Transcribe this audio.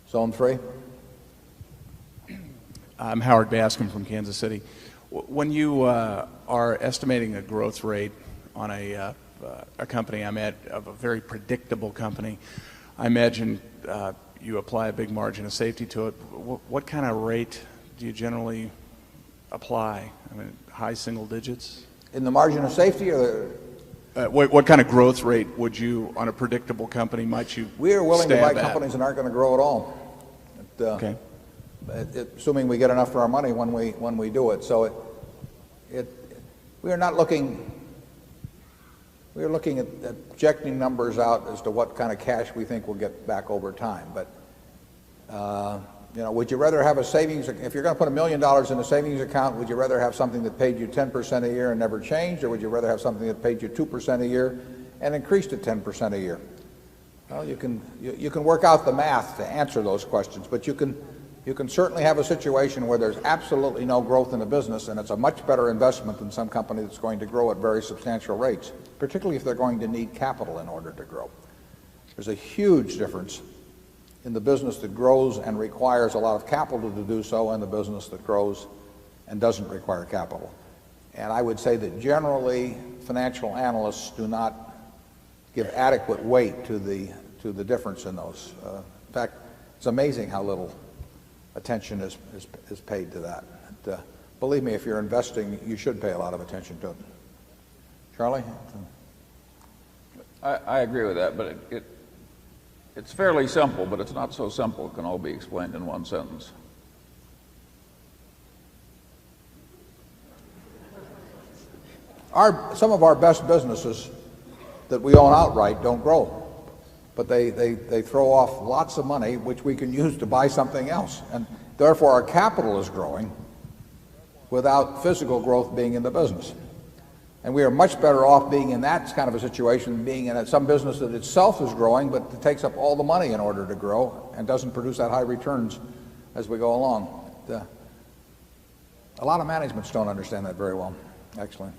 Zone 3. I'm Howard Bascom from Kansas City. When you are estimating a growth rate on a company I'm at, of a very predictable company, I imagine you apply a big margin of safety to it. What kind of rate do you generally apply? I mean, high single digits? In the margin of safety, or what kind of growth rate would you, on a predictable company, might you we are willing to stab buy at? companies that aren't going to grow at all. Okay. Assuming we get enough for our money when we do it. So we are not looking. We are looking at projecting numbers out as to what kind of cash we think we'll get back over time. But you know, would you rather have a savings? If you're going to put $1 million in a savings account, would you rather have something that paid you 10% a year and never changed, or would you rather have something that paid you 2% a year and increased at 10% a year? Well, you can work out the math to answer those questions, but you can certainly have a situation where there's absolutely no growth in the business, and it's a much better investment than some company that's going to grow at very substantial rates, particularly if they're going to need capital in order to grow. There's a huge difference in the business that grows and requires a lot of capital to do so, and the business that grows and doesn't require capital. And I would say that generally financial analysts do not give adequate weight to the difference in those. In fact, it's amazing how little attention is paid to that. Believe me, if you're investing, you should pay a lot of attention to it. Charlie? I agree with that, but it's fairly simple, but it's not so simple. It can all be explained in one sentence. Some of our best businesses that we own outright don't grow, but they throw off lots of money which we can use to buy something else, and therefore our capital is growing without physical growth being in the business. And we are much better off being in that kind of a situation than being in some business that itself is growing, but it takes up all the money in order to grow and doesn't produce that high returns as we go along. A lot of managements don't understand that very well, actually.